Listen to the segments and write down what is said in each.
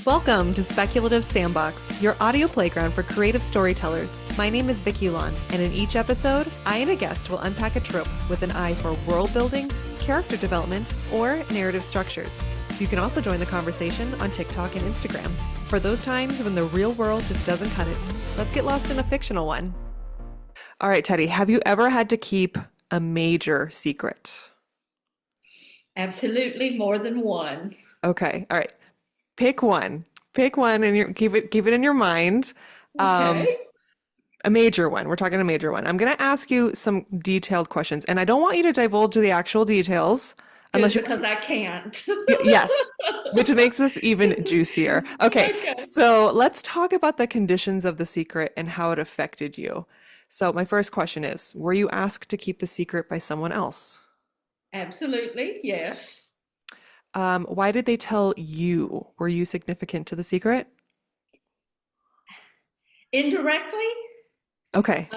Welcome to Speculative Sandbox, your audio playground for creative storytellers. My name is Vicky Lon, and in each episode, I and a guest will unpack a trope with an eye for world building, character development, or narrative structures. You can also join the conversation on TikTok and Instagram. For those times when the real world just doesn't cut it, let's get lost in a fictional one. All right, Teddie, have you ever had to keep a major secret? Absolutely, more than one. Okay, all right. Pick one. Pick one and keep it in your mind. Um, Okay. a major one. We're talking a major one. I'm going to ask you some detailed questions, and I don't want you to divulge the actual details Good, unless you. because I can't. Yes, which makes this even juicier. Okay, Okay. so let's talk about the conditions of the secret and how it affected you. So my first question is, were you asked to keep the secret by someone else? Absolutely, yes. Why did they tell you? Were you significant to the secret? Indirectly, Okay.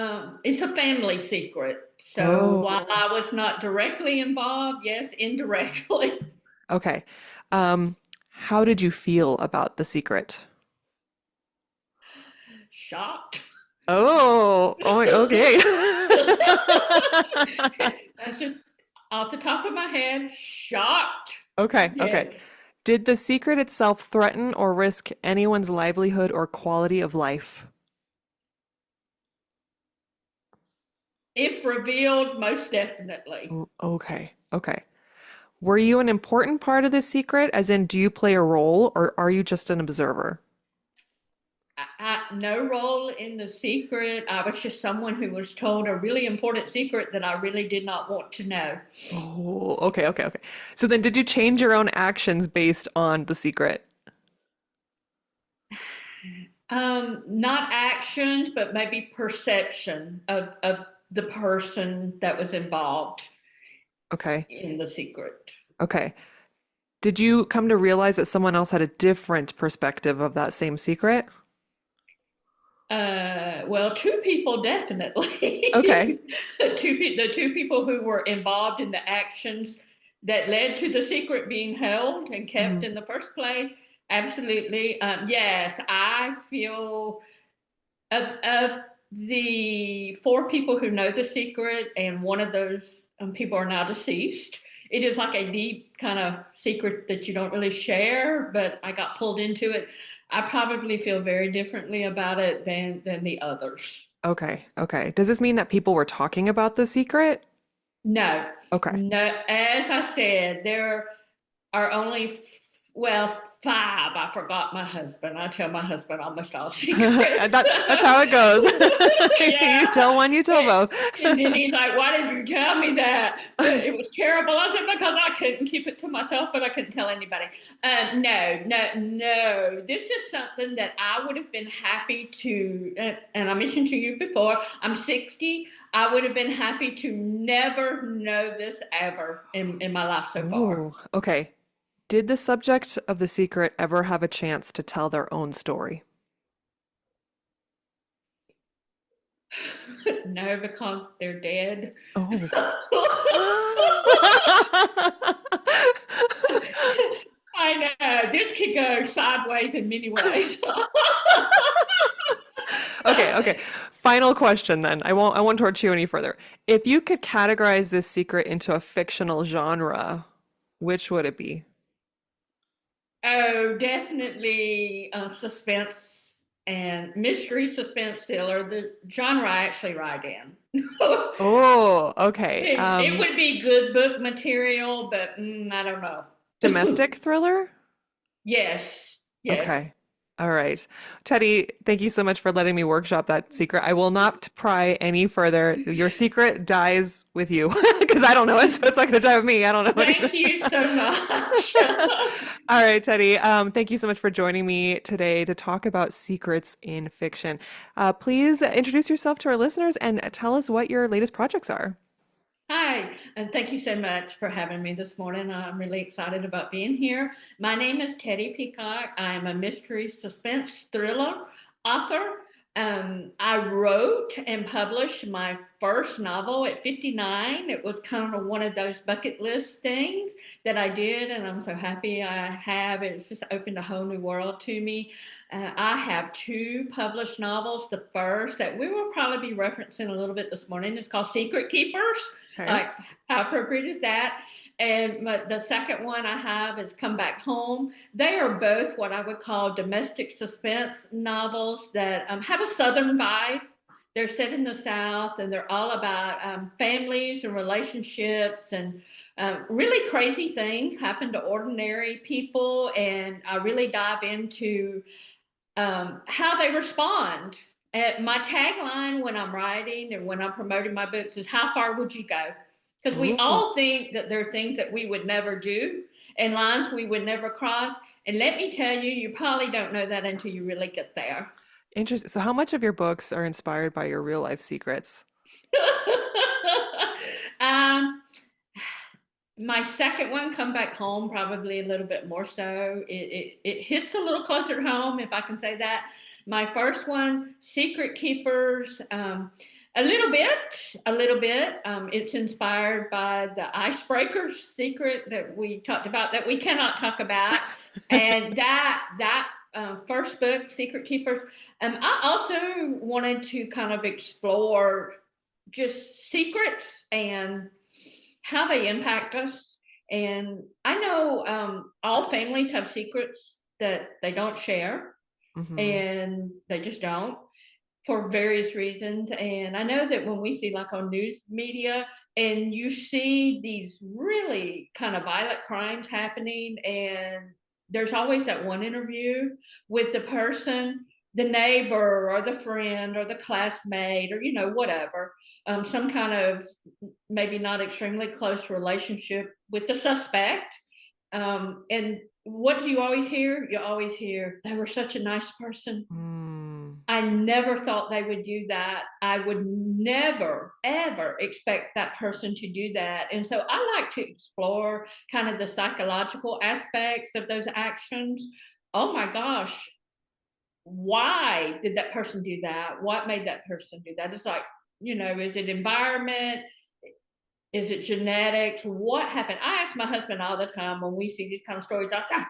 it's a family secret. So while Oh, I was not directly involved, yes, indirectly. okay. How did you feel about the secret? Shocked. Okay. That's just off the top of my head, shocked. Okay. Yes. Did the secret itself threaten or risk anyone's livelihood or quality of life? If revealed, most definitely. Okay. Were you an important part of the secret? As in, do you play a role or are you just an observer? No role in the secret. I was just someone who was told a really important secret that I really did not want to know. Oh, okay. So then did you change your own actions based on the secret? Not actions, but maybe perception of the person that was involved Okay. in the secret. Okay. Did you come to realize that someone else had a different perspective of that same secret? Well, two people definitely. Okay. The two people who were involved in the actions that led to the secret being held and kept Mhm. in the first place. Absolutely. Yes, I feel of the four people who know the secret, and one of those people are now deceased. It is like a deep kind of secret that you don't really share, but I got pulled into it. I probably feel very differently about it than the others. Okay. Does this mean that people were talking about the secret? No, Okay. no. As I said, there are only, well, five. I forgot my husband. I tell my husband almost all secrets. That's how it goes. You Yeah. tell one, you tell both. And then he's like, "Why did you tell me that? It was terrible." I said, "Because I couldn't keep it to myself, but I couldn't tell anybody." No. This is something that I would have been happy to, and I mentioned to you before, I'm 60. I would have been happy to never know this ever in my life so far. Oh, okay. Did the subject of the secret ever have a chance to tell their own story? No, because they're dead. Oh. I know this could go sideways in many ways. Okay. Final question then. I won't torture you any further. If you could categorize this secret into a fictional genre, which would it be? Oh, definitely suspense and mystery suspense thriller. The genre I actually write in. Oh, okay. It would be good book material, but I don't know. Domestic thriller? Yes. Okay. All right. Teddy, thank you so much for letting me workshop that secret. I will not pry any further. Your secret dies with you because I don't know it, so it's not going to die with me. I don't know Thank anything. you so much. All right, Teddy. Thank you so much for joining me today to talk about secrets in fiction. Please introduce yourself to our listeners and tell us what your latest projects are. Hi, and thank you so much for having me this morning. I'm really excited about being here. My name is Teddie Peacock. I'm a mystery suspense thriller author. I wrote and published my first novel at 59. It was kind of one of those bucket list things that I did, and I'm so happy I have. It's just opened a whole new world to me. I have two published novels. The first that we will probably be referencing a little bit this morning is called Secret Keepers. Okay. Like, how appropriate is that? And the second one I have is Come Back Home. They are both what I would call domestic suspense novels that have a Southern vibe. They're set in the South, and they're all about families and relationships, and really crazy things happen to ordinary people. And I really dive into how they respond. My tagline when I'm writing and when I'm promoting my books is, how far would you go? Because we Ooh, all think that there are things that we would never do and lines we would never cross. And let me tell you, you probably don't know that until you really get there. interesting. So, how much of your books are inspired by your real life secrets? um, my second one, Come Back Home, probably a little bit more so. It hits a little closer to home, if I can say that. My first one, Secret Keepers, a little bit, a little bit. It's inspired by the icebreakers secret that we talked about that we cannot talk about, and that first book, Secret Keepers. I also wanted to kind of explore just secrets and how they impact us. And I know all families have secrets that they don't share, Hmm. and they just don't for various reasons. And I know that when we see, like, on news media, and you see these really kind of violent crimes happening, and there's always that one interview with the person, the neighbor or the friend or the classmate, or whatever, some kind of maybe not extremely close relationship with the suspect. And what do you always hear? You always hear, they were such a nice person. Mm. I never thought they would do that. I would never, ever expect that person to do that. And so I like to explore kind of the psychological aspects of those actions. Oh my gosh, why did that person do that? What made that person do that? It's like, is it environment? Is it genetics? What happened? I ask my husband all the time when we see these kind of stories. I say,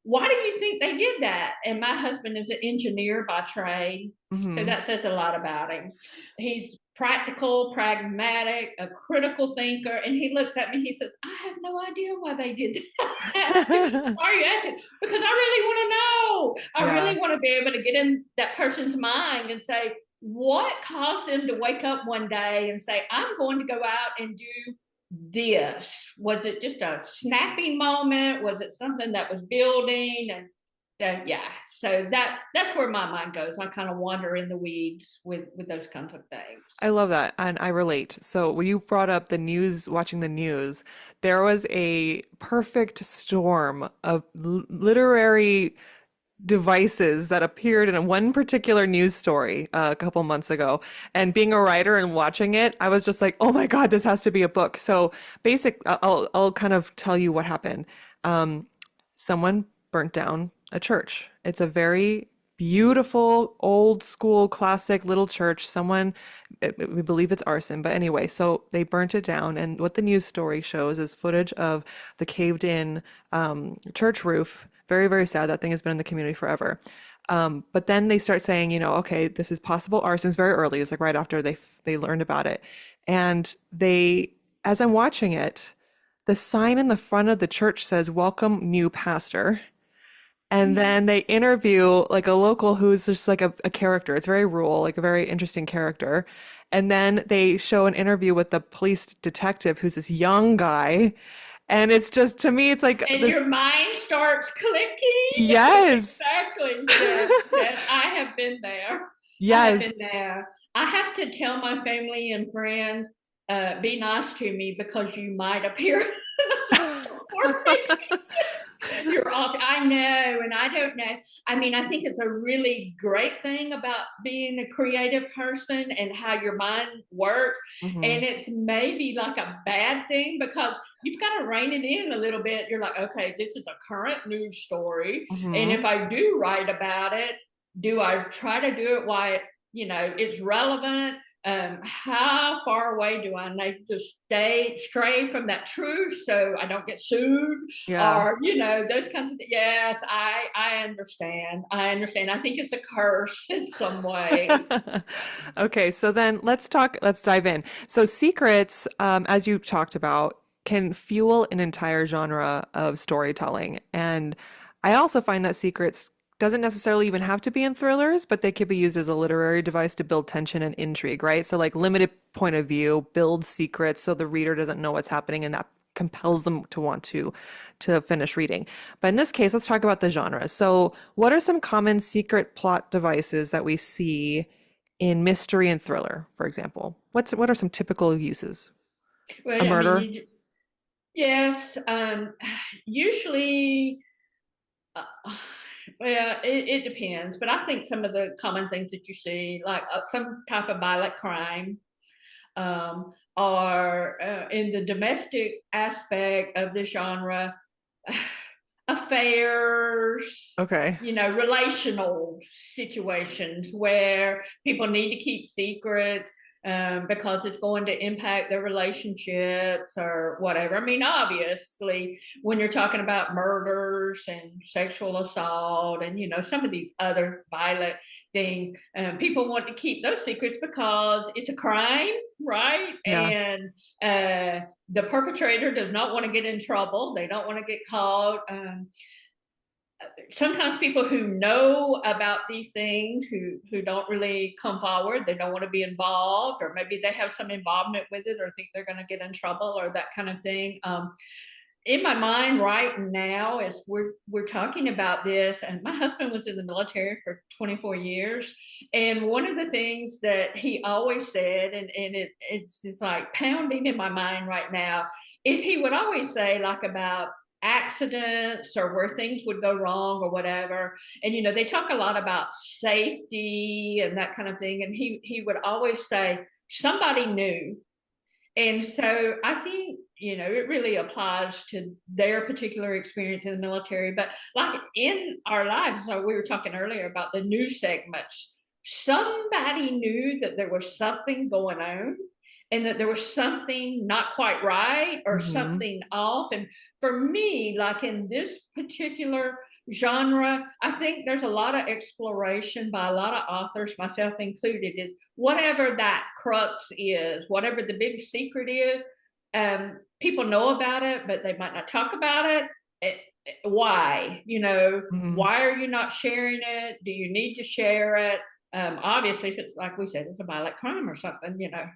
why do you think they did that? And my husband is an engineer by trade, so Hmm. that says a lot about him. He's practical, pragmatic, a critical thinker, and he looks at me. He says, "I have no idea why they did that." Why are you asking? Because I really want to know. I Yeah. really want to be able to get in that person's mind and say, what caused them to wake up one day and say, I'm going to go out and do this? Was it just a snapping moment? Was it something that was building? And yeah, so that's where my mind goes. I kind of wander in the weeds with those kinds of things. I love that, and I relate. So when you brought up the news, watching the news, there was a perfect storm of literary devices that appeared in one particular news story a couple months ago. And being a writer and watching it, I was just like, "Oh my God, this has to be a book." So I'll kind of tell you what happened. Um, Someone burnt down a church. It's a very beautiful, old school, classic little church. We believe it's arson, but anyway, so they burnt it down. And what the news story shows is footage of the caved in church roof. Very, very sad. That thing has been in the community forever. But then they start saying, okay, this is possible arson. It was very early. It was like right after they learned about it. And as I'm watching it, the sign in the front of the church says, "Welcome, new pastor." And then they interview like a local who's just like a character. It's very rural, like a very interesting character. And then they show an interview with the police detective who's this young guy. And it's just, to me, it's like And this, your mind starts clicking. yes, Exactly. Yes, yes. I have been there. I have yes. been there. I have to tell my family and friends, be nice to me because you might appear in a story. You're all, I know, and I don't know. I mean, I think it's a really great thing about being a creative person and how your mind works. Hmm. And it's maybe like a bad thing because you've got to rein it in a little bit. You're like, okay, this is a current news story. And Hmm. if I do write about it, do I try to do it while it's relevant. How far away do I need to stray from that truth so I don't get sued, Yeah. or those kinds of things. Yes, I understand. I understand. I think it's a curse in some ways. Okay, so then let's dive in. So secrets, as you talked about, can fuel an entire genre of storytelling. And I also find that secrets doesn't necessarily even have to be in thrillers, but they could be used as a literary device to build tension and intrigue, right? So like limited point of view, build secrets so the reader doesn't know what's happening and that compels them to want to finish reading. But in this case, let's talk about the genre. So, what are some common secret plot devices that we see in mystery and thriller, for example? What are some typical uses? Well, A I mean, murder? yes, usually, uh, well, it depends, but I think some of the common things that you see, like some type of violent crime, or in the domestic aspect of the genre, affairs, Okay. relational situations where people need to keep secrets, because it's going to impact their relationships or whatever. I mean, obviously, when you're talking about murders and sexual assault and, some of these other violent things, people want to keep those secrets because it's a crime, right? Yeah. And the perpetrator does not want to get in trouble. They don't want to get caught. Sometimes people who know about these things, who don't really come forward, they don't want to be involved, or maybe they have some involvement with it or think they're going to get in trouble or that kind of thing. In my mind right now, as we're talking about this, and my husband was in the military for 24 years, and one of the things that he always said, and it's like pounding in my mind right now, is he would always say, like, about accidents or where things would go wrong or whatever. And they talk a lot about safety and that kind of thing, and he would always say somebody knew. And so I think, it really applies to their particular experience in the military. But like in our lives, so we were talking earlier about the news segments, somebody knew that there was something going on and that there was something not quite right or Hmm. something off. And for me, like in this particular genre, I think there's a lot of exploration by a lot of authors, myself included, is whatever that crux is, whatever the big secret is, people know about it, but they might not talk about why? Hmm. Why are you not sharing it? Do you need to share it? Obviously, if it's like we said, it's a violent crime or something, Yeah.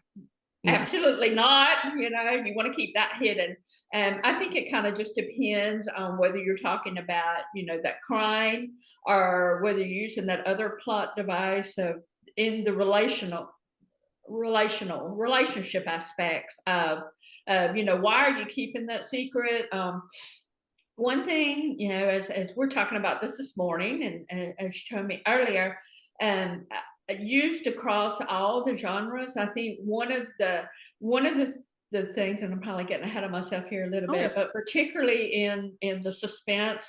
absolutely not. You want to keep that hidden. I think it kind of just depends on whether you're talking about, that crime, or whether you're using that other plot device of in the relationship aspects of, why are you keeping that secret? One thing, as we're talking about this morning, and as you told me earlier, used across all the genres. I think one of the things, and I'm probably getting ahead of myself here a little No bit, worries. but particularly in the suspense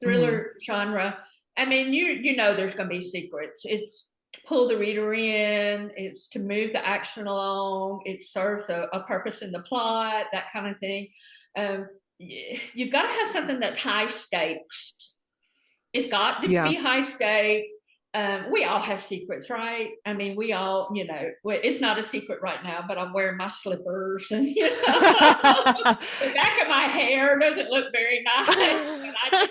Hmm. thriller genre, I mean, there's going to be secrets. It's to pull the reader in. It's to move the action along. It serves a purpose in the plot, that kind of thing. Um, you've got to have something that's high stakes. It's got to Yeah. be high stakes. We all have secrets, right? I mean, we all, it's not a secret right now, but I'm wearing my slippers, and the back of my hair doesn't look very nice. And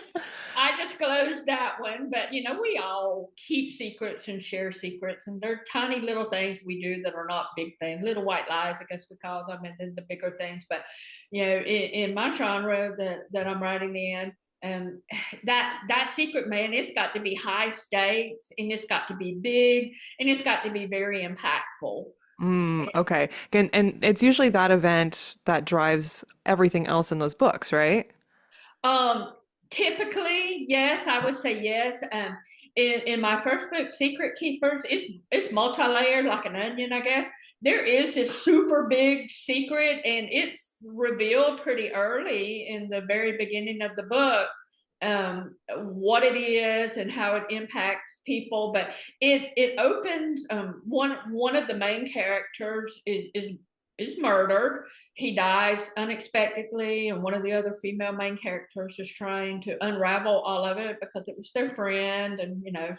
I just closed that one. But we all keep secrets and share secrets, and they're tiny little things we do that are not big things, little white lies, I guess we call them, and then the bigger things. But in my genre that I'm writing in, um, that secret, man, it's got to be high stakes, and it's got to be big, and it's got to be very impactful. Okay. And it's usually that event that drives everything else in those books, right? Um, Typically, yes, I would say yes. In my first book, Secret Keepers, it's multi-layered like an onion, I guess. There is this super big secret, and it's revealed pretty early in the very beginning of the book. what it is and how it impacts people. But it opens, one of the main characters is murdered. He dies unexpectedly, and one of the other female main characters is trying to unravel all of it because it was their friend, and a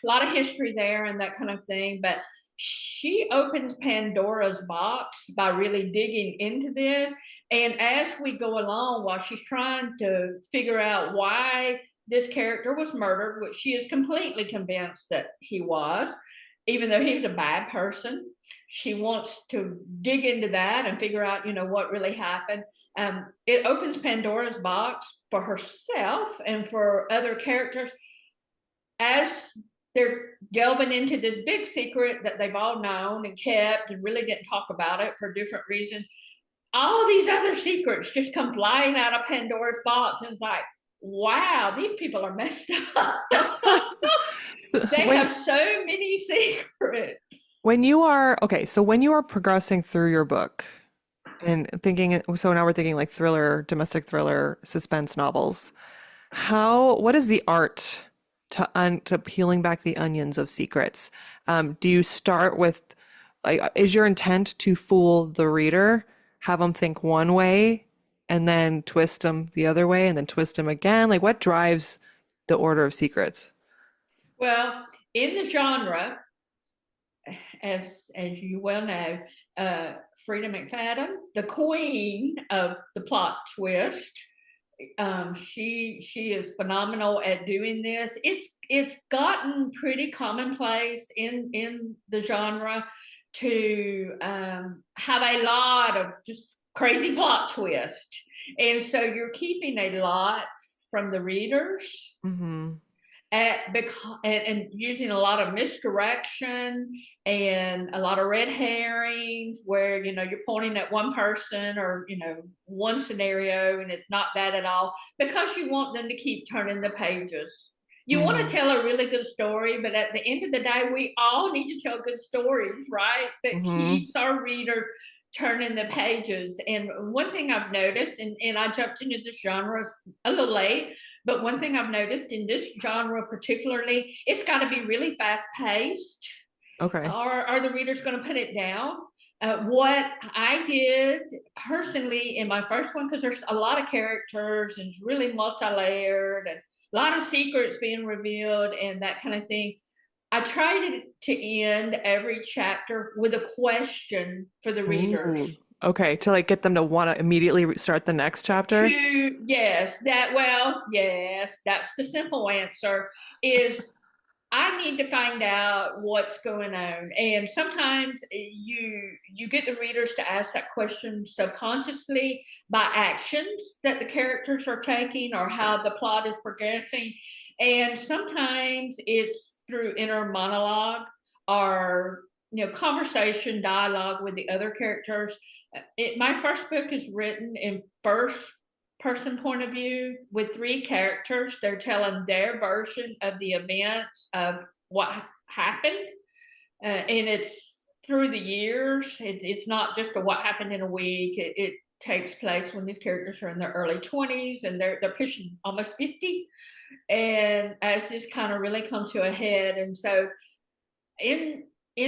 lot of history there and that kind of thing. But she opens Pandora's box by really digging into this. And as we go along, while she's trying to figure out why this character was murdered, which she is completely convinced that he was, even though he was a bad person, she wants to dig into that and figure out, what really happened. It opens Pandora's box for herself and for other characters as they're delving into this big secret that they've all known and kept and really didn't talk about it for different reasons. All these other secrets just come flying out of Pandora's box, and it's like, wow, these people are messed up. They have so many secrets. When you are progressing through your book and thinking, so now we're thinking like thriller, domestic thriller, suspense novels. What is the art to peeling back the onions of secrets? Do you start with, like, is your intent to fool the reader, have them think one way, and then twist them the other way, and then twist them again? Like, what drives the order of secrets? Well, in the genre, as you well know, Frida McFadden, the queen of the plot twist. She is phenomenal at doing this. It's gotten pretty commonplace in the genre to have a lot of just crazy plot twist, and so you're keeping a lot from the readers. Mm-hmm. And using a lot of misdirection and a lot of red herrings where you're pointing at one person or one scenario, and it's not that at all, because you want them to keep turning the pages. You want to tell a really good story, but at the end of the day, we all need to tell good stories, right? That keeps our readers turning the pages. And one thing I've noticed, and I jumped into this genre a little late, but one thing I've noticed in this genre particularly, it's got to be really fast paced. Okay. Are the readers going to put it down? What I did personally in my first one, because there's a lot of characters and it's really multi-layered and a lot of secrets being revealed and that kind of thing, I tried to end every chapter with a question for the readers. Ooh. Okay, to like get them to want to immediately start the next chapter. Yes, that's the simple answer is I need to find out what's going on. And sometimes you get the readers to ask that question subconsciously by actions that the characters are taking or how the plot is progressing. And sometimes it's through inner monologue or conversation, dialogue with the other characters. My first book is written in first person point of view with three characters. They're telling their version of the events of what happened, and it's through the years. It's not just what happened in a week. It takes place when these characters are in their early 20s and they're pushing almost 50, and as this kind of really comes to a head. And so in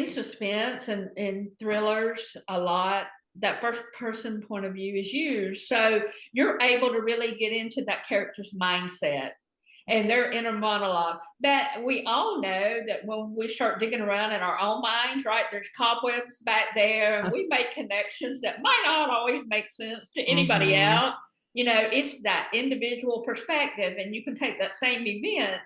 suspense and in thrillers, a lot that first person point of view is used, so you're able to really get into that character's mindset and their inner monologue. But we all know that when we start digging around in our own minds, right, there's cobwebs back there, and we make connections that might not always make sense to anybody else. It's that individual perspective, and you can take that same event.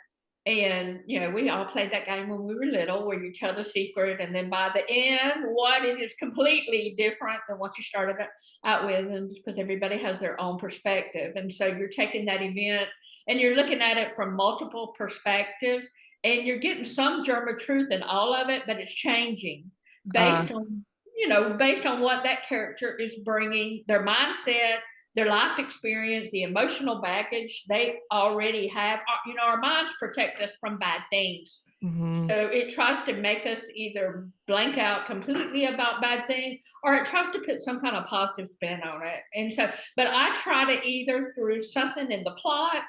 And, we all played that game when we were little where you tell the secret, and then by the end, what it is completely different than what you started out with, and because everybody has their own perspective. And so you're taking that event and you're looking at it from multiple perspectives, and you're getting some germ of truth in all of it, but it's changing based on what that character is bringing, their mindset, their life experience, the emotional baggage they already have. Our minds protect us from bad things. Mm-hmm. So it tries to make us either blank out completely about bad things, or it tries to put some kind of positive spin on it. And so, but I try to either through something in the plot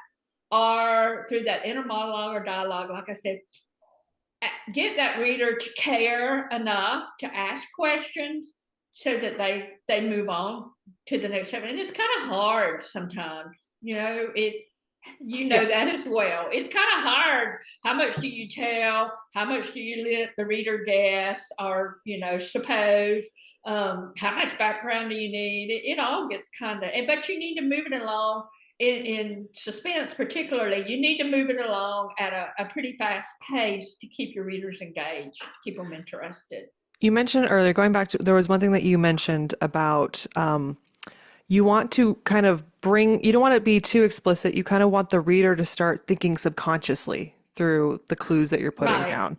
or through that inner monologue or dialogue, like I said, get that reader to care enough to ask questions so that they move on to the next step. And it's kind of hard sometimes, Yeah. that as well. It's kind of hard. How much do you tell? How much do you let the reader guess or, suppose? How much background do you need? It all gets but you need to move it along in suspense, particularly. You need to move it along at a pretty fast pace to keep your readers engaged, keep them interested. You mentioned earlier, going back to, there was one thing that you mentioned about you want to kind of you don't want to be too explicit. You kind of want the reader to start thinking subconsciously through the clues that you're putting Right. down.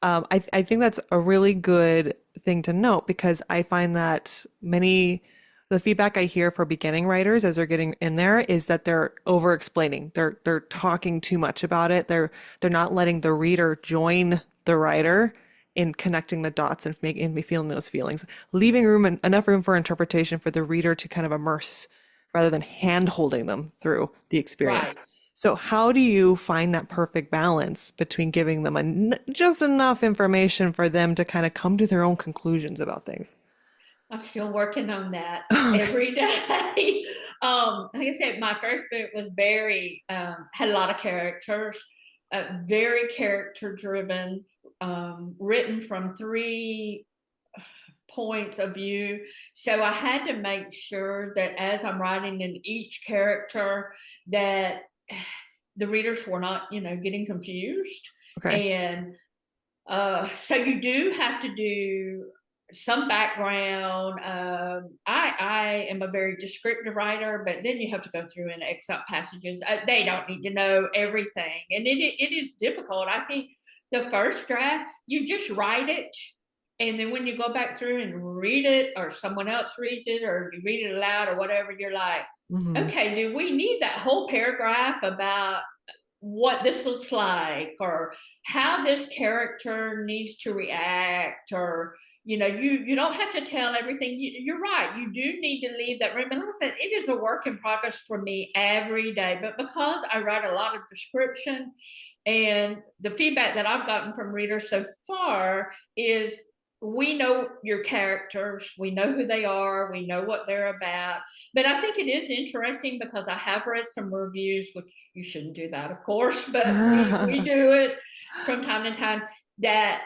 I think that's a really good thing to note because I find that the feedback I hear for beginning writers as they're getting in there is that they're over explaining. They're talking too much about it. They're not letting the reader join the writer in connecting the dots and making me feeling those feelings, leaving enough room for interpretation for the reader to kind of immerse rather than hand holding them through the experience. Right. So how do you find that perfect balance between giving them just enough information for them to kind of come to their own conclusions about things? I'm still working on that Okay. every day. Like I said, my first book was had a lot of characters, very character driven, written from three points of view. So I had to make sure that as I'm writing in each character, that the readers were not, getting confused. Okay. And so you do have to do some background. I am a very descriptive writer, but then you have to go through and excerpt passages. They don't need to know everything, and it is difficult. I think the first draft, you just write it, and then when you go back through and read it, or someone else reads it, or you read it aloud, or whatever, you're like, Hmm. okay, do we need that whole paragraph about what this looks like or how this character needs to react, or you don't have to tell everything. You're right, you do need to leave that room. And like I said, it is a work in progress for me every day, but because I write a lot of description, and the feedback that I've gotten from readers so far is, we know your characters, we know who they are, we know what they're about. But I think it is interesting because I have read some reviews, which you shouldn't do that, of course, but we do it from time to time, that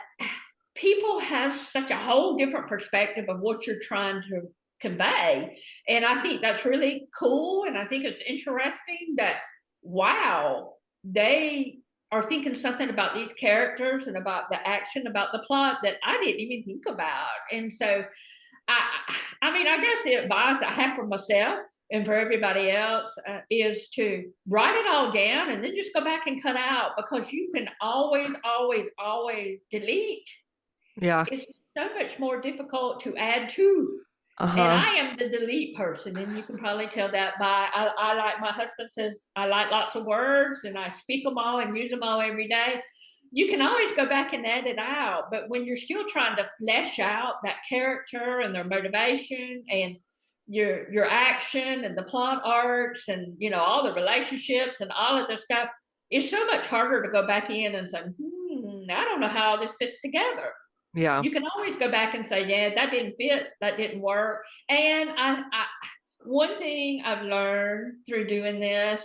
people have such a whole different perspective of what you're trying to convey. And I think that's really cool. And I think it's interesting that, wow, they are thinking something about these characters and about the action, about the plot that I didn't even think about. And so, I mean, I guess the advice I have for myself and for everybody else is to write it all down and then just go back and cut out, because you can always, always, always delete. Yeah. It's so much more difficult to add to. And Uh-huh. I am the delete person, and you can probably tell that by I like, my husband says, I like lots of words and I speak them all and use them all every day. You can always go back and edit out, but when you're still trying to flesh out that character and their motivation and your action and the plot arcs and all the relationships and all of this stuff, it's so much harder to go back in and say, I don't know how this fits together. Yeah. You can always go back and say, yeah, that didn't fit, that didn't work. And one thing I've learned through doing this,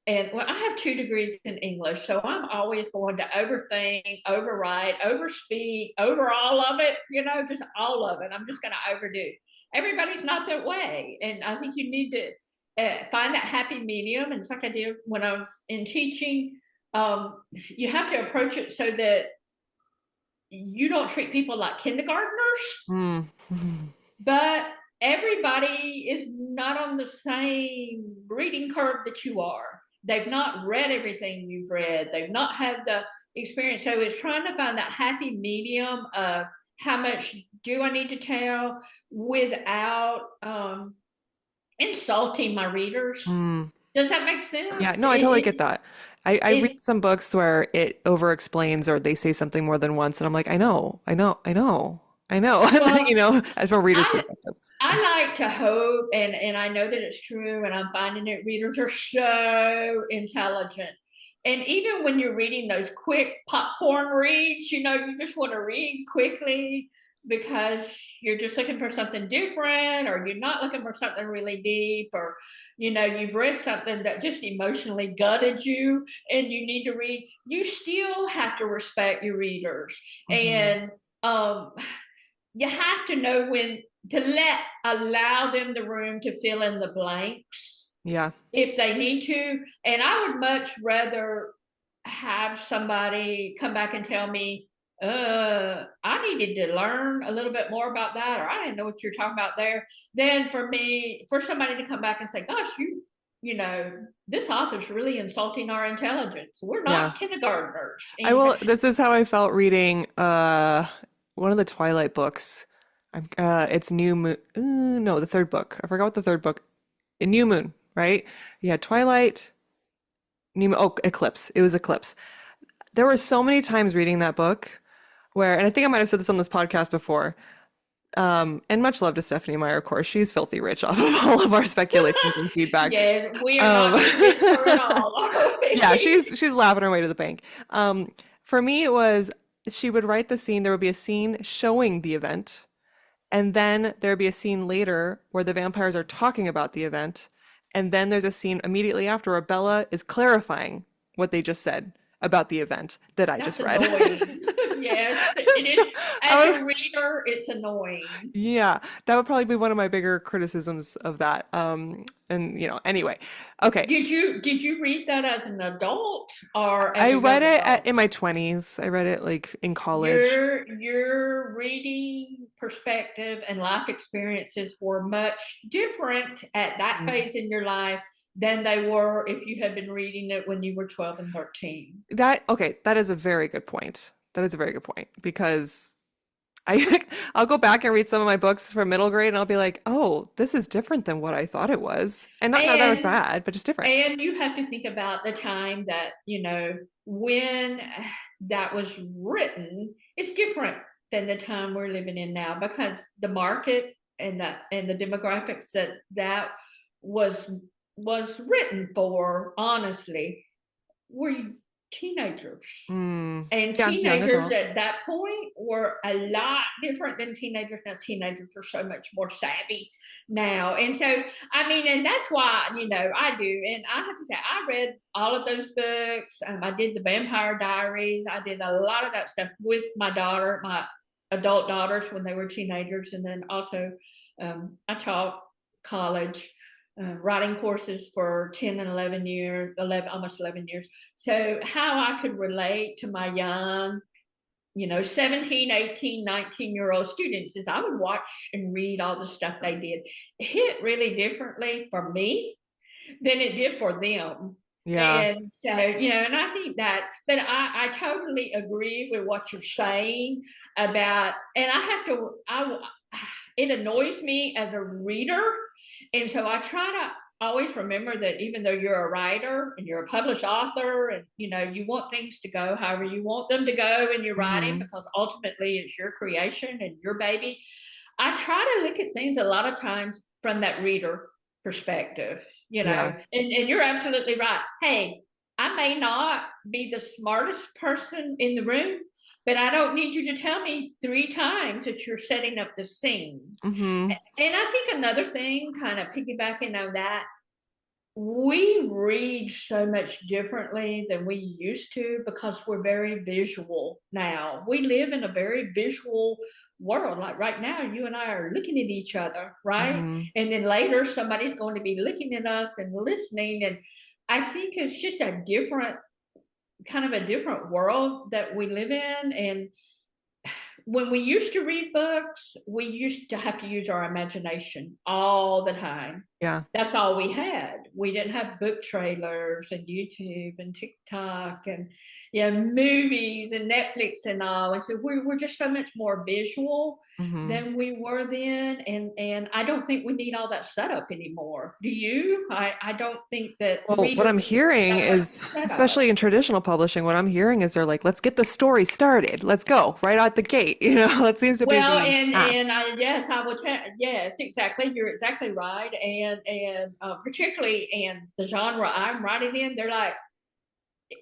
and well, I have 2 degrees in English, so I'm always going to overthink, overwrite, overspeak, over all of it, just all of it. I'm just going to overdo. Everybody's not that way. And I think you need to find that happy medium. And it's like I did when I was in teaching. You have to approach it so that you don't treat people like kindergartners, Mm. but everybody is not on the same reading curve that you are. They've not read everything you've read. They've not had the experience. So it's trying to find that happy medium of how much do I need to tell without insulting my readers. Mm. Does that make Yeah, sense? no, I totally get that. I read It some books where it over explains or they say something more than once, and I'm like, I know, I know, I know, I know, well, as from a reader's I perspective. I like to hope, and I know that it's true, and I'm finding that readers are so intelligent. And even when you're reading those quick popcorn reads, you just want to read quickly because you're just looking for something different, or you're not looking for something really deep, or you've read something that just emotionally gutted you and you need to read. You still have to respect your readers. Hmm. And um you have to know when to allow them the room to fill in the blanks Yeah. if they need to. And I would much rather have somebody come back and tell me, I needed to learn a little bit more about that, or I didn't know what you're talking about there, than for somebody to come back and say, gosh, this author's really insulting our intelligence. We're Yeah. not kindergartners. I And will, this is how I felt reading one of the Twilight books. It's New Moon. No, the third book. I forgot what the third book. New Moon, right? Yeah, Twilight, New Moon. Oh, Eclipse. It was Eclipse. There were so many times reading that book where, and I think I might have said this on this podcast before, and much love to Stephanie Meyer, of course. She's filthy rich off of all of our speculations and feedback. yes, we are Um, not going to miss her at all, are yeah, we? she's laughing her way to the bank. For me, it was she would write the scene. There would be a scene showing the event, and then there'd be a scene later where the vampires are talking about the event, and then there's a scene immediately after where Bella is clarifying what they just said about the event that I That's just read. annoying. Yes, it So is. As I a reader, it's annoying. yeah, that would probably be one of my bigger criticisms of that. And anyway, okay. Did you read that as an adult or as I a read young it adult? in my 20s. I read it like in college. Your reading perspective and life experiences were much different at that Mm. phase in your life than they were if you had been reading it when you were 12 and 13. Okay, that is a very good point. That is a very good point because I I'll go back and read some of my books from middle grade and I'll be like, "Oh, this is different than what I thought it was." And not that it was And bad, but just different. And you have to think about the time that, when that was written, it's different than the time we're living in now because the market and the demographics that was written for, honestly, were teenagers. Mm. And Yeah, young teenagers adult. at that point were a lot different than teenagers now. Teenagers are so much more savvy now. And so, I mean, and that's why, I do. And I have to say, I read all of those books. I did the Vampire Diaries. I did a lot of that stuff with my daughter, my adult daughters when they were teenagers. And then also, I taught college writing courses for 10 and 11 years, 11, almost 11 years. So how I could relate to my young, 17, 18, 19-year-old students is I would watch and read all the stuff they did. It hit really differently for me than it did for them. Yeah. And so, and I think that, but I totally agree with what you're saying about, and it annoys me as a reader. And so I try to always remember that even though you're a writer and you're a published author and, you want things to go however you want them to go in your writing, Hmm. because ultimately it's your creation and your baby. I try to look at things a lot of times from that reader perspective, Yeah. and you're absolutely right. Hey, I may not be the smartest person in the room, but I don't need you to tell me 3 times that you're setting up the scene. Hmm. And I think another thing, kind of piggybacking on that, we read so much differently than we used to because we're very visual now. We live in a very visual world. Like right now, you and I are looking at each other, right? Hmm. And then later, somebody's going to be looking at us and listening. And I think it's just a different, kind of a different world that we live in. And when we used to read books, we used to have to use our imagination all the time. Yeah. That's all we had. We didn't have book trailers and YouTube and TikTok and movies and Netflix and all. And so we're just so much more visual Hmm. than we were then. And I don't think we need all that setup anymore. Do you? I don't think that Well, what readers I'm need hearing that much is, setup. especially in traditional publishing, what I'm hearing is they're like, let's get the story started. Let's go right out the gate. That seems to be Well, the and ask. yes, I will tell. Yes, exactly. You're exactly right. And particularly in the genre I'm writing in, they're like,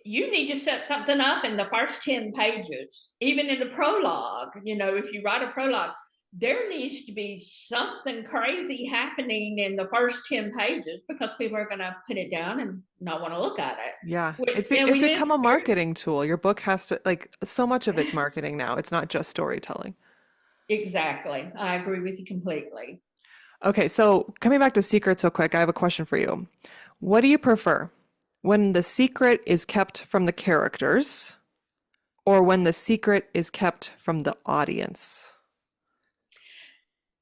you need to set something up in the first 10 pages, even in the prologue. If you write a prologue, there needs to be something crazy happening in the first 10 pages because people are going to put it down and not want to look at it. Yeah, And it's we live become a marketing tool. Your book has to like so much of it's marketing now. It's not just storytelling. exactly. I agree with you completely. Okay, so coming back to secrets so quick, I have a question for you. What do you prefer? When the secret is kept from the characters or when the secret is kept from the audience?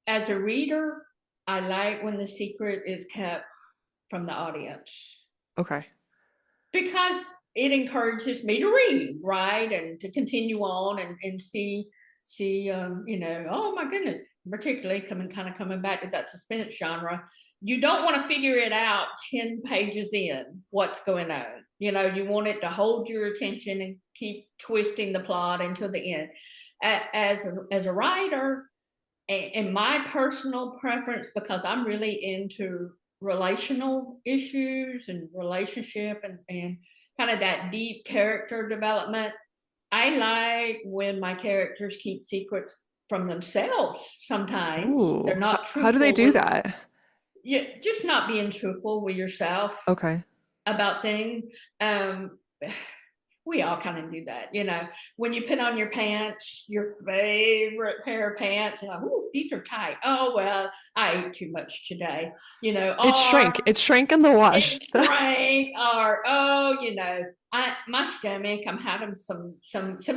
As a reader, I like when the secret is kept from the audience Okay. because it encourages me to read, right, and to continue on and see oh my goodness, particularly coming back to that suspense genre. You don't want to figure it out 10 pages in what's going on. You want it to hold your attention and keep twisting the plot until the end. As a writer, and my personal preference, because I'm really into relational issues and relationship and kind of that deep character development, I like when my characters keep secrets from themselves. Sometimes they're Ooh, not how do they truthful do with that? you, just not being truthful with yourself Okay. about things. um we all kind of do that, when you put on your pants, your favorite pair of pants, you're like, "Ooh, these are tight. Oh, well, I ate too much today," It's or shrink. It's shrink in the wash. it shrank, or, oh, my stomach, I'm having some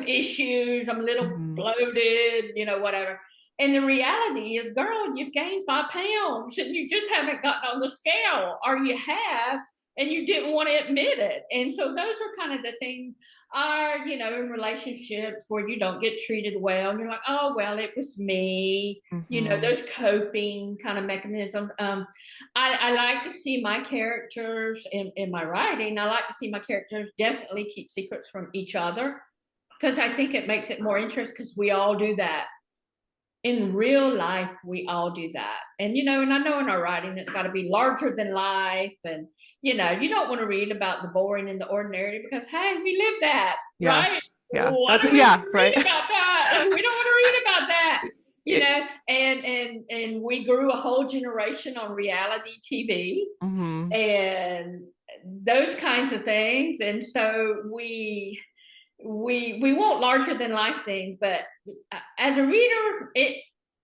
issues. I'm a little Mhm. bloated, whatever. And the reality is, girl, you've gained 5 pounds and you just haven't gotten on the scale, or you have, and you didn't want to admit it. And so those are kind of the things are, in relationships where you don't get treated well. And you're like, oh, well, it was me. Mhm. Those coping kind of mechanisms. I like to see my characters in my writing. I like to see my characters definitely keep secrets from each other because I think it makes it more interesting because we all do that. In real life, we all do that. And I know in our writing, it's got to be larger than life. And, you don't want to read about the boring and the ordinary because, hey, we live that, Yeah. right? Yeah. Why That's do we yeah, want to right. read about that? We don't want to read about that. It, And we grew a whole generation on reality TV mhm. and those kinds of things. And so we want larger than life things, but as a reader,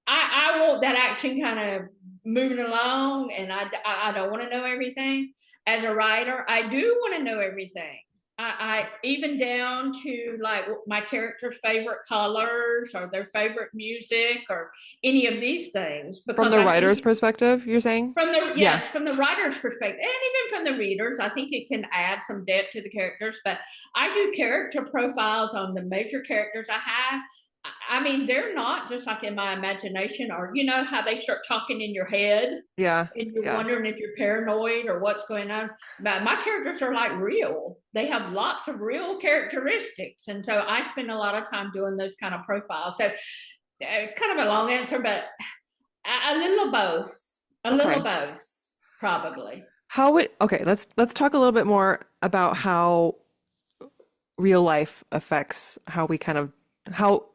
I want that action kind of moving along, and I don't want to know everything. As a writer, I do want to know everything. I even down to like my character's favorite colors or their favorite music or any of these things From because the I writer's think perspective, you're saying? Yeah. from the writer's perspective, and even from the readers, I think it can add some depth to the characters. But I do character profiles on the major characters I have. I mean, they're not just like in my imagination, or how they start talking in your head, Yeah. and you're Yeah. wondering if you're paranoid or what's going on. But my characters are like real; they have lots of real characteristics, and so I spend a lot of time doing those kind of profiles. So, kind of a long answer, but a little of both. A little of Okay. both, probably. How would okay, let's talk a little bit more about how real life affects how we kind of how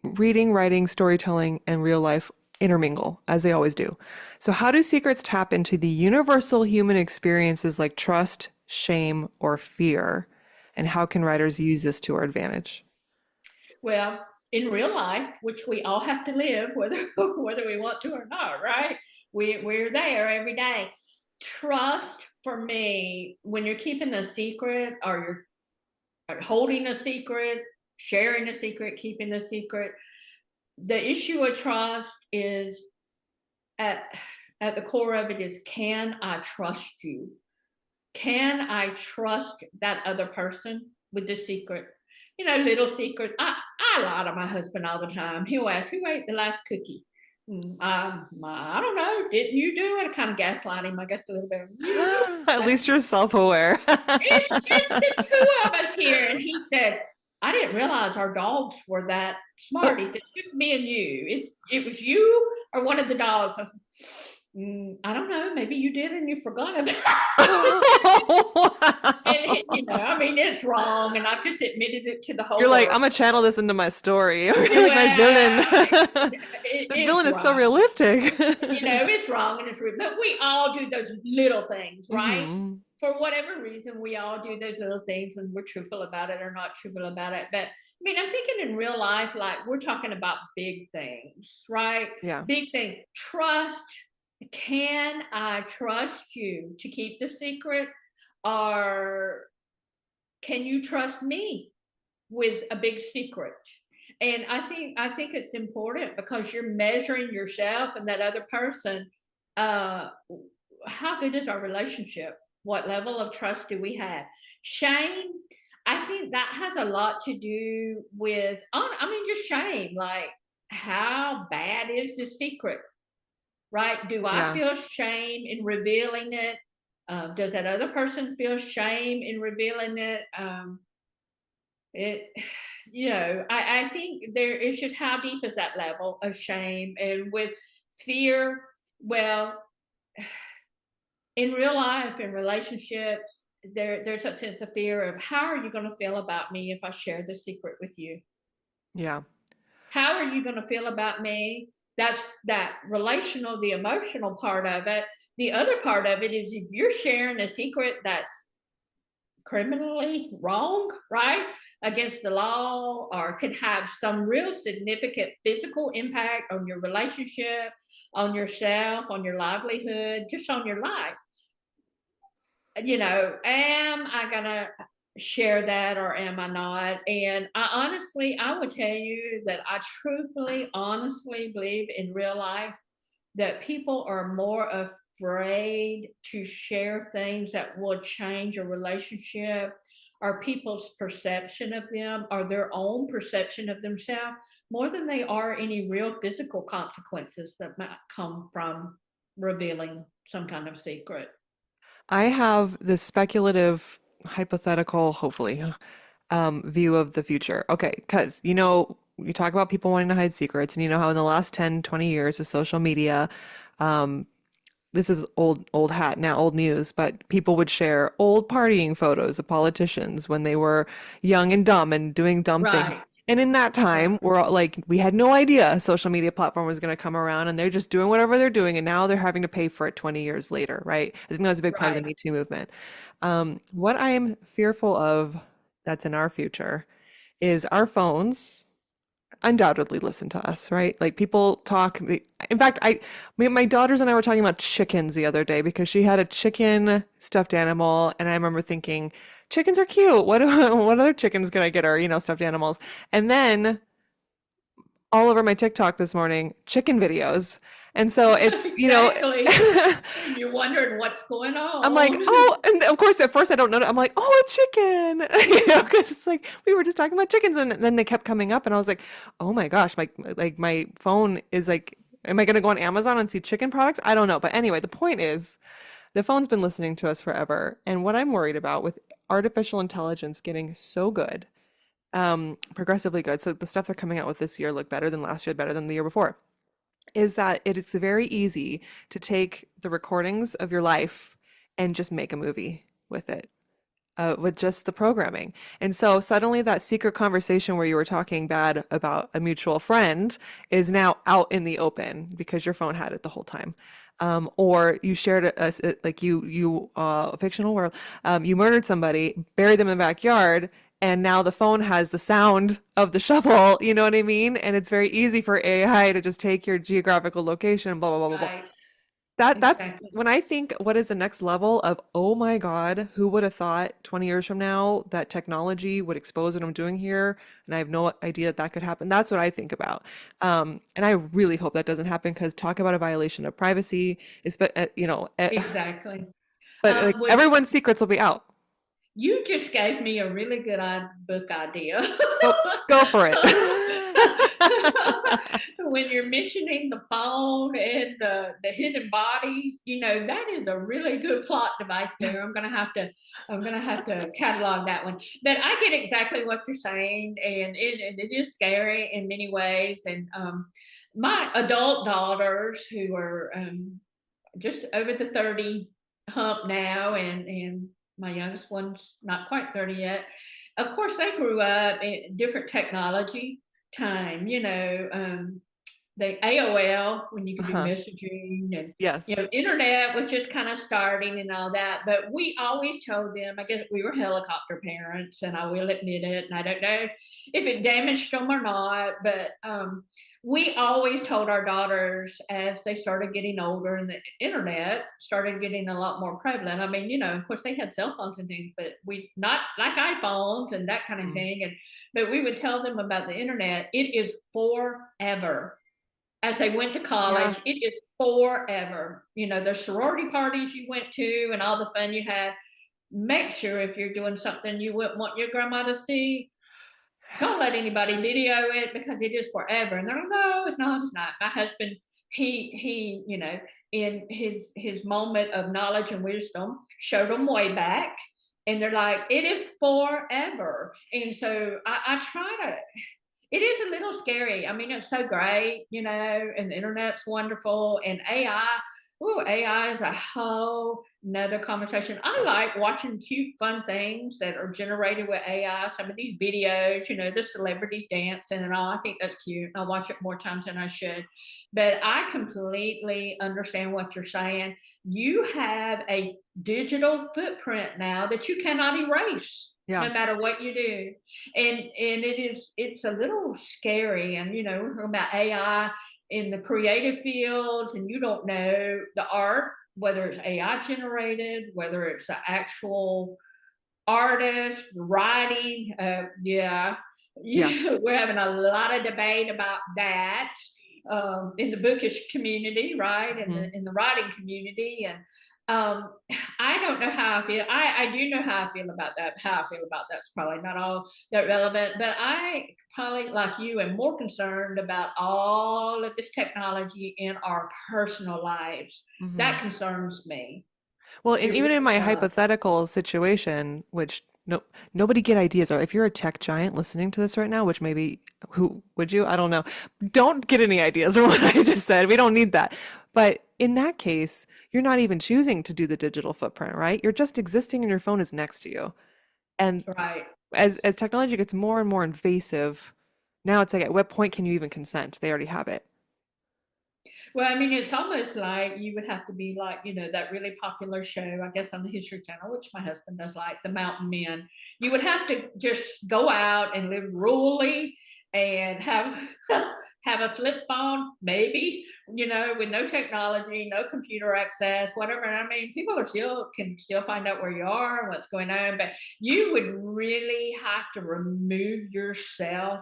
reading, writing, storytelling, and real life intermingle as they always do. So how do secrets tap into the universal human experiences like trust, shame, or fear? And how can writers use this to our advantage? Well, in real life, which we all have to live, whether whether we want to or not, right? We're there every day. Trust for me, when you're keeping a secret or you're holding a secret, sharing a secret, keeping a secret. The issue of trust is at at the core of it is, can I trust you? Can I trust that other person with the secret? Little secret. I lie to my husband all the time. He'll ask, who ate the last cookie? I don't know. Didn't you do it? I kind of gaslight him, I guess, a little bit. You do At it. least you're self-aware. It's just the two of us here. And he said, I didn't realize our dogs were that smart. He said, it's just me and you. It was you or one of the dogs. I said, I don't know. Maybe you did and you forgot about it. I mean, it's wrong, and I've just admitted it to the whole You're like, world. I'm gonna channel this into my story. Like my Well, villain. This it's villain is so wrong. realistic. It's wrong and it's rude, but we all do those little things, right? Hmm. For whatever reason, we all do those little things, and we're truthful about it or not truthful about it. But I mean, I'm thinking in real life, like we're talking about big things, right? Yeah. Big thing. Trust. Can I trust you to keep the secret? Or can you trust me with a big secret? And I think it's important because you're measuring yourself and that other person. How good is our relationship? What level of trust do we have? Shame, I think that has a lot to do with, I mean, just shame. Like, how bad is the secret? Right? Do I Yeah. feel shame in revealing it? Does that other person feel shame in revealing it? It, I think there is just, how deep is that level of shame? And with fear, well, in real life, in relationships, there's a sense of fear of, how are you going to feel about me if I share the secret with you? Yeah. How are you going to feel about me? That's that relational, the emotional part of it. The other part of it is, if you're sharing a secret that's criminally wrong, right? Against the law, or could have some real significant physical impact on your relationship, on yourself, on your livelihood, just on your life. Am I going to share that or am I not? And I would tell you that I truthfully, honestly believe in real life that people are more afraid to share things that will change a relationship, or people's perception of them, or their own perception of themselves, more than they are any real physical consequences that might come from revealing some kind of secret. I have this speculative, hypothetical, hopefully, view of the future. Okay, because you talk about people wanting to hide secrets, and you know how in the last 10, 20 years with social media, um, this is old hat now, old news, but people would share old partying photos of politicians when they were young and dumb and doing dumb things. Right, And in that right, time, we're all, like, we had no idea a social media platform was going to come around, and they're just doing whatever they're doing, and now they're having to pay for it 20 years later, right? I think that was a big part of the right. Me Too movement. What I'm fearful of that's in our future is our phones undoubtedly listen to us, right? Like people talk. In fact, my daughters and I were talking about chickens the other day because she had a chicken stuffed animal, and I remember thinking, chickens are cute. What other chickens can I get her? Stuffed animals. And then all over my TikTok this morning, chicken videos. And so Exactly. And you're wondering what's going I'm like, on. oh, and of course, at first I don't know. I'm like, oh, a chicken, because it's like we were just talking about chickens, and then they kept coming up, and I was like, oh my gosh, my phone is like, am I gonna go on Amazon and see chicken products? I don't know, but anyway, the point is, the phone's been listening to us forever, and what I'm worried about with artificial intelligence getting so good, progressively good, so the stuff they're coming out with this year look better than last year, better than the year before, is that it's very easy to take the recordings of your life and just make a movie with it, with just the programming. And so suddenly that secret conversation where you were talking bad about a mutual friend is now out in the open because your phone had it the whole time. Or you shared like fictional world, you murdered somebody, buried them in the backyard, and now the phone has the sound of the shovel, you know what I mean? And it's very easy for AI to just take your geographical location, blah, blah, blah, blah, blah. Right. That's exactly. when I think what is the next level of, oh my God, who would have thought 20 years from now that technology would expose what I'm doing here, and I have no idea that that could happen. That's what I think about. And I really hope that doesn't happen because talk about a violation of privacy, Exactly. but like Well, everyone's secrets will be out. you just gave me a really good book idea. Go go for it. When you're mentioning the phone and the hidden bodies, that is a really good plot device there. I'm gonna have to catalog that one. But I get exactly what you're saying, and it is scary in many ways. And my adult daughters who are just over the 30 hump now, and my youngest one's not quite 30 yet. Of course, they grew up in different technology time, the AOL when you could do Uh-huh. messaging, and Yes. internet was just kind of starting and all that. But we always told them, I guess we were helicopter parents, and I will admit it, and I don't know if it damaged them or not, but we always told our daughters as they started getting older and the internet started getting a lot more prevalent. I mean, of course they had cell phones and things, but we not like iPhones and that kind of Mm. thing. But we would tell them about the internet. It is forever. As they went to Yeah. college, it is forever. The sorority parties you went to and all the fun you had. Make sure if you're doing something you wouldn't want your grandma to see, don't let anybody video it because it is forever. And they're like, no, it's not, it's not. My husband, he, in his moment of knowledge and wisdom, showed them way back. And they're like, it is forever. And so I try to, it is a little scary. I mean, it's so great, and the internet's wonderful, and AI. Oh, AI is a whole another conversation. I like watching cute, fun things that are generated with AI. Some of these videos, the celebrities dancing and all. I think that's cute. I watch it more times than I should. But I completely understand what you're saying. You have a digital footprint now that you cannot erase Yeah. no matter what you do. And it's a little scary. And we're talking about AI in the creative fields, and you don't know the art, whether it's AI generated, whether it's the actual artist writing. Yeah, Yeah. we're having a lot of debate about that in the bookish community, right? In Mhm. the writing community, and um, I don't know how I feel. I do know how I feel about that. How I feel about that's probably not all that relevant, but I probably, like you, am more concerned about all of this technology in our personal lives. That Mhm. concerns me. Well, It and even in really my does. hypothetical situation, which nobody get ideas, or if you're a tech giant listening to this right now, which maybe who would you? I don't know. Don't get any ideas or what I just said. We don't need that. But in that case, you're not even choosing to do the digital footprint, right? You're just existing and your phone is next to you. And Right. as technology gets more and more invasive, now it's like at what point can you even consent? They already have it. Well, I mean, it's almost like you would have to be like, that really popular show, I guess, on the History Channel, which my husband does like, The Mountain Men. You would have to just go out and live rurally and have have a flip phone, maybe, with no technology, no computer access, whatever. And I mean, people are still can still find out where you are and what's going on, but you would really have to remove yourself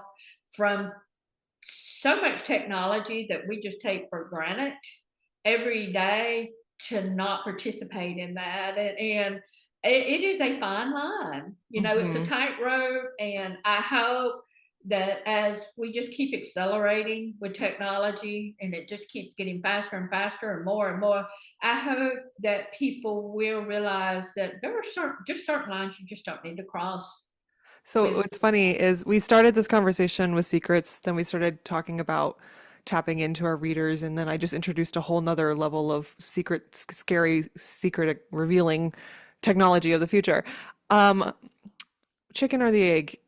from so much technology that we just take for granted every day to not participate in that. And it is a fine line. It's a Hmm. tightrope. And I hope that as we just keep accelerating with technology and it just keeps getting faster and faster and more, I hope that people will realize that there are certain lines you just don't need to cross So with. what's funny is we started this conversation with secrets, then we started talking about tapping into our readers, and then I just introduced a whole nother level of secret, scary, secret revealing technology of the future. Um, Chicken or the egg?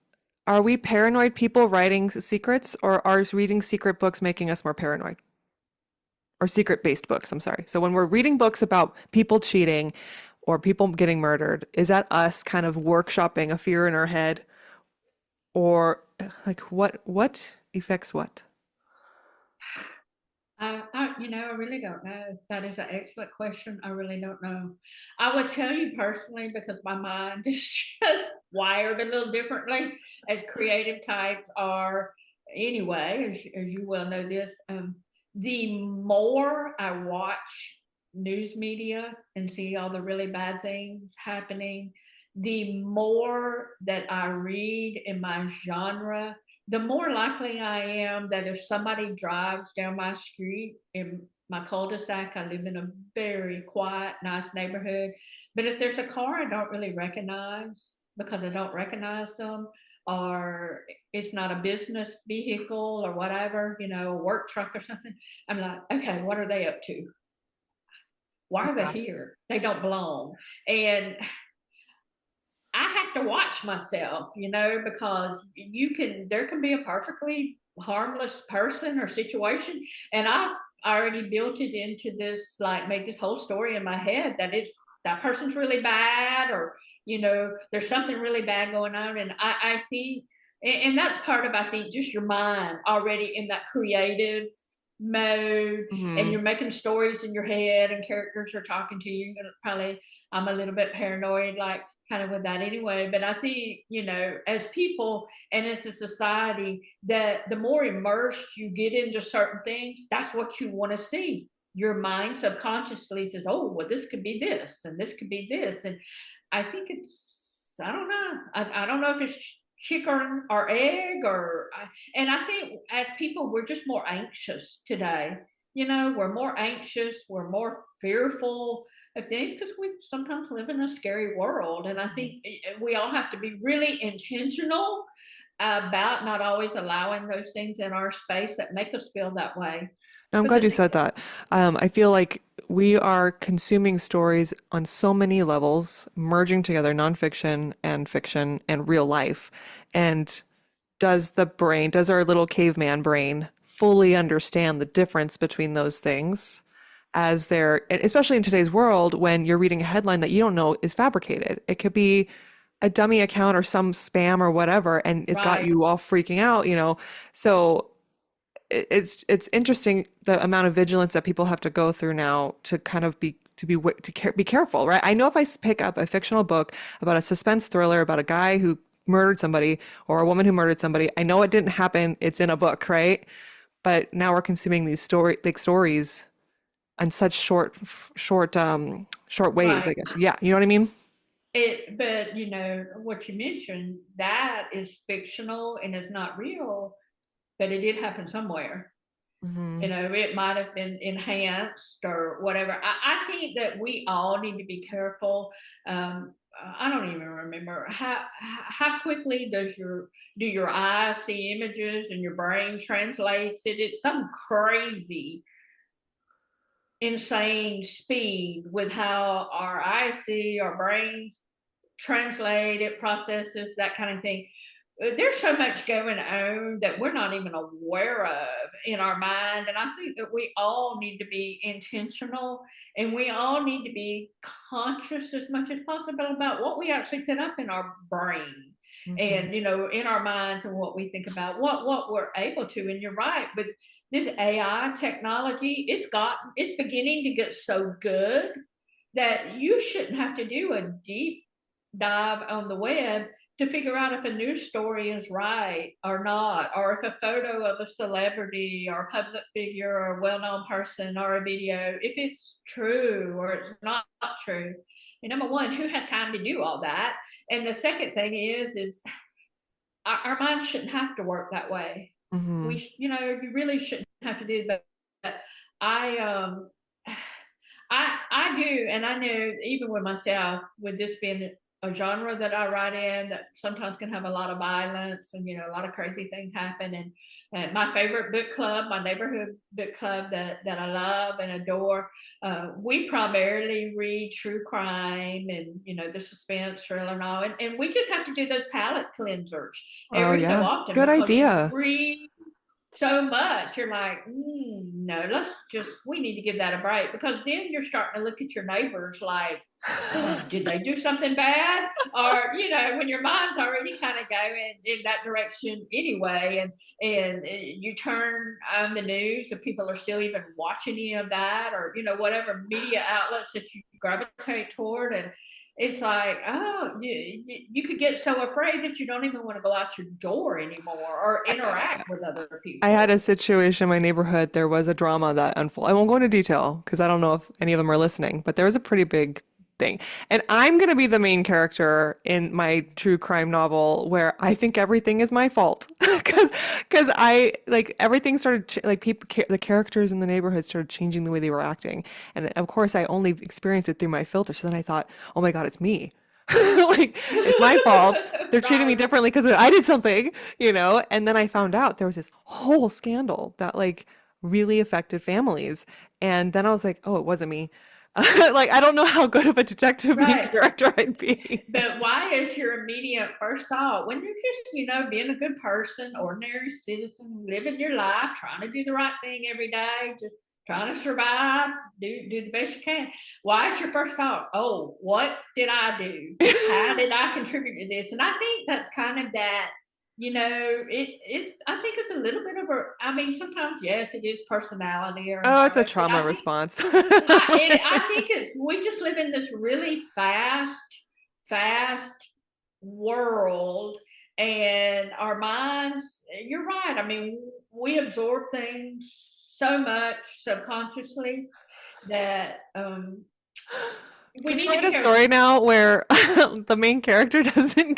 Are we paranoid people writing secrets, or are reading secret books making us more paranoid? Or secret-based books, I'm sorry. So when we're reading books about people cheating or people getting murdered, is that us kind of workshopping a fear in our head? Or like what affects what? I really don't know. That is an excellent question. I really don't know. I would tell you personally because my mind is just wired a little differently as creative types are anyway, as you well know this. The more I watch news media and see all the really bad things happening, the more that I read in my genre, the more likely I am that if somebody drives down my street in my cul-de-sac, I live in a very quiet, nice neighborhood. But if there's a car I don't really recognize because I don't recognize them, or it's not a business vehicle or whatever, a work truck or something, I'm like, okay, what are they up to? Why are they Yeah. here? They don't belong. And I have to watch myself, because there can be a perfectly harmless person or situation. And I've already built it into this, like, made this whole story in my head that person's really bad, or, there's something really bad going on. And I think, and that's part of, I think, just your mind already in that creative mode, and Hmm. you're making stories in your head and characters are talking to you. Probably, I'm a little bit paranoid, like, kind of with that anyway. But I think, as people and as a society, that the more immersed you get into certain things, that's what you want to see. Your mind subconsciously says, oh, well, this could be this and this could be this. And I think I don't know. I don't know if it's chicken or egg, and I think as people, we're just more anxious today. We're more anxious, we're more fearful of things because we sometimes live in a scary world. And I think we all have to be really intentional about not always allowing those things in our space that make us feel that way. No, I'm glad Because you said that. I feel like we are consuming stories on so many levels, merging together nonfiction and fiction and real life. And does our little caveman brain fully understand the difference between those things as they're, and especially in today's world when you're reading a headline that you don't know is fabricated? It could be a dummy account or some spam or whatever, and it's got right, you all freaking out, So it's interesting the amount of vigilance that people have to go through now to kind of be careful, right? I know if I pick up a fictional book about a suspense thriller about a guy who murdered somebody or a woman who murdered somebody, I know it didn't happen. It's in a book, right? But now we're consuming these stories on such short ways, right. I guess. Yeah, you know what I mean? But what you mentioned, that is fictional and is not real, but it did happen somewhere. Hmm. It might have been enhanced or whatever. I think that we all need to be careful. I don't even remember how quickly do your eyes see images and your brain translates it. It's some crazy, insane speed with how our eyes see, our brains translate it, processes, that kind of thing. There's so much going on that we're not even aware of in our mind. And I think that we all need to be intentional, and we all need to be conscious as much as possible about what we actually put up in our brain Hmm. and, in our minds, and what we think about, what we're able to. And you're right, but this AI technology, it's beginning to get so good that you shouldn't have to do a deep dive on the web to figure out if a news story is right or not, or if a photo of a celebrity or a public figure or a well-known person or a video, if it's true or it's not true. And number one, who has time to do all that? And the second thing is our minds shouldn't have to work that way. Hmm. You really shouldn't have to do that. But I I do, and I know even with myself, with this being a genre that I write in, that sometimes can have a lot of violence and a lot of crazy things happen. And my favorite book club, my neighborhood book club that I love and adore, we primarily read true crime and the suspense, thriller, and all. And we just have to do those palate cleansers Oh every so yeah, often good because idea. we so much. You're like, no, we need to give that a break, because then you're starting to look at your neighbors like, did they do something bad? Or, when your mind's already kind of going in that direction anyway, and you turn on the news and people are still even watching any of that, or, whatever media outlets that you gravitate toward. And it's like, oh, you could get so afraid that you don't even want to go out your door anymore or interact with other I had a people. situation in my neighborhood. There was a drama that unfolded. I won't go into detail because I don't know if any of them are listening, but there was a pretty big thing. And I'm going to be the main character in my true crime novel where I think everything is my fault. Because I like everything started like people, the characters in the neighborhood started changing the way they were acting. And of course, I only experienced it through my filter. So then I thought, oh my God, it's me. Like it's my fault. They're treating me Right. differently because I did something, you know? And then I found out there was this whole scandal that like really affected families. And then I was like, oh, it wasn't me. Like I don't know how good of a detective main Right. character I'd be. But why is your immediate first thought when you're just, being a good person, ordinary citizen, living your life, trying to do the right thing every day, just trying to survive, do the best you can? Why is your first thought, oh, what did I do? How did I contribute to this? And I think that's kind of that, I think it's a little bit of I mean, sometimes, yes, it is personality or Oh, it's a environment, but trauma response. I think we just live in this really fast world, and our minds. You're right. I mean, we absorb things so much subconsciously that we Can you need to write be a careful. story now where the main character doesn't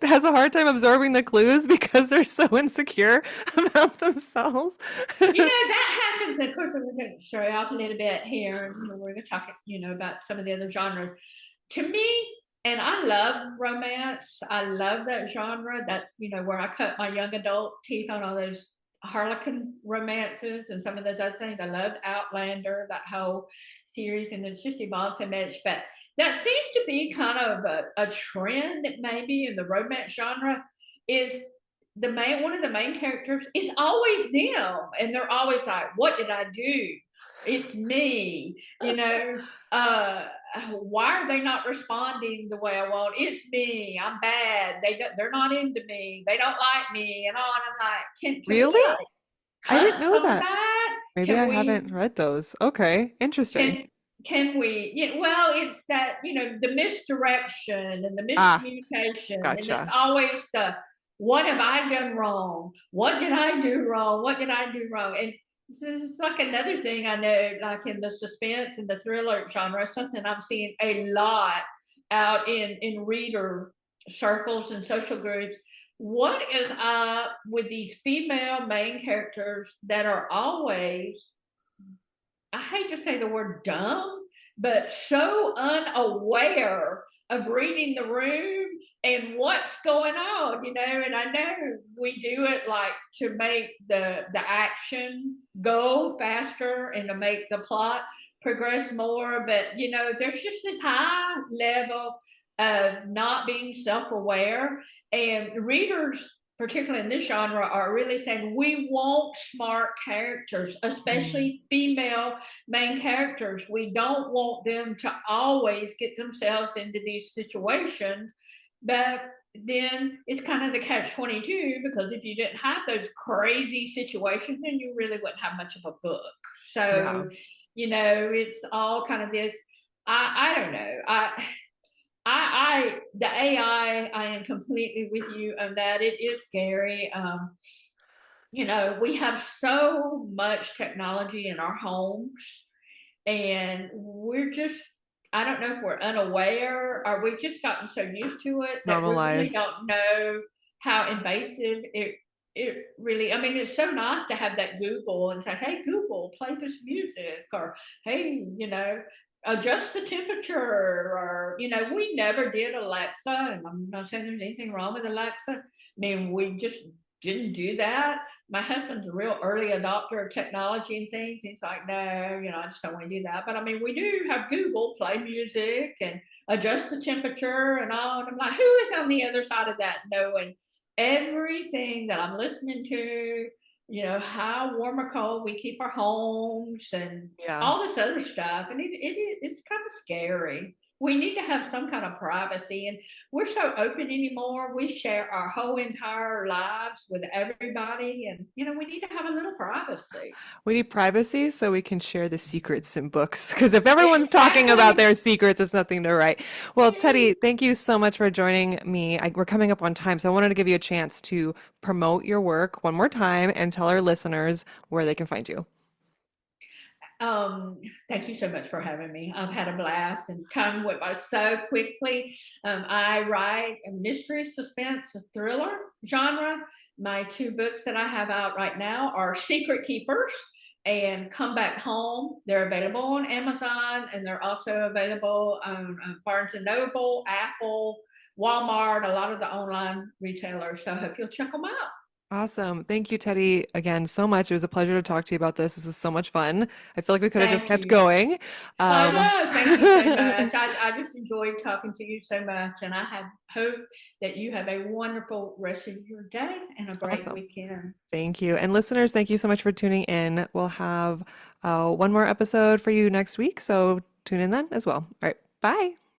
has a hard time absorbing the clues because they're so insecure about themselves? That happens. Of course, we're going to show off a little bit here, and we're going to talk, about some of the other genres. To me, and I love romance. I love that genre. That's where I cut my young adult teeth on all those Harlequin romances and some of those other things. I loved Outlander, that whole series, and it's just evolved so much. But that seems to be kind of a trend, maybe in the romance genre, is one of the main characters is always them, and they're always like, what did I do? It's me. Why are they not responding the way I want? It's me. I'm bad. They're not into me. They don't like me, and all. And I'm like, can we Really? like I didn't cut know some of that. that? Maybe I Can we haven't read those. Okay, interesting. can can we well, it's that, the misdirection and the Ah, miscommunication, and it's gotcha. always the, what have I done wrong? What did I do wrong? What did I do wrong? And this is like another thing I know, like in the suspense and the thriller genre, something I'm seeing a lot out in reader circles and social groups. What is up with these female main characters that are always, I hate to say the word dumb, but so unaware of reading the room and what's going on, and I know we do it like to make the action go faster and to make the plot progress more, but there's just this high level of not being self-aware, and readers, particularly in this genre, are really saying we want smart characters, Mm. especially female main characters. We don't want them to always get themselves into these situations. But then it's kind of the catch 22, because if you didn't have those crazy situations, then you really wouldn't have much of a book. Yeah, So, it's all kind of this. I don't know. The AI, I am completely with you on that. It is scary. We have so much technology in our homes, and we're just, I don't know if we're unaware or we've just gotten so used to it that we really normalized. don't know how invasive it really. I mean, it's so nice to have that Google and say, hey Google, play this music, or hey, adjust the temperature, or we never did Alexa, and I'm not saying there's anything wrong with Alexa. I mean, we just didn't do that. My husband's a real early adopter of technology and things. He's like, no, I just don't want to do that. But I mean, we do have Google play music and adjust the temperature and all. And I'm like, who is on the other side of that knowing everything that I'm listening to? how warm or cold we keep our homes and Yeah. all this other stuff. And it's kind of scary. We need to have some kind of privacy. And we're so open anymore. We share our whole entire lives with everybody. And, we need to have a little privacy. We need privacy so we can share the secrets in books. Because if everyone's talking about Exactly. their secrets, there's nothing to write. Well, Teddy, thank you so much for joining me. We're coming up on time, so I wanted to give you a chance to promote your work one more time and tell our listeners where they can find you. Um, Thank you so much for having me. I've had a blast and time went by so quickly. I write a mystery, suspense, a thriller genre. My two books that I have out right now are Secret Keepers and Come Back Home. They're available on Amazon and they're also available on Barnes and Noble, Apple, Walmart, a lot of the online retailers. So I hope you'll check them out. Awesome. Thank you, Teddy, again so much. It was a pleasure to talk to you about this. This was so much fun. I feel like we could have just Thank kept you. going. I Um, know. Thank you so much. I just enjoyed talking to you so much, and I have hope that you have a wonderful rest of your day and a great awesome. weekend. Thank you. And listeners, thank you so much for tuning in. We'll have one more episode for you next week. So tune in then as well. All right. Bye.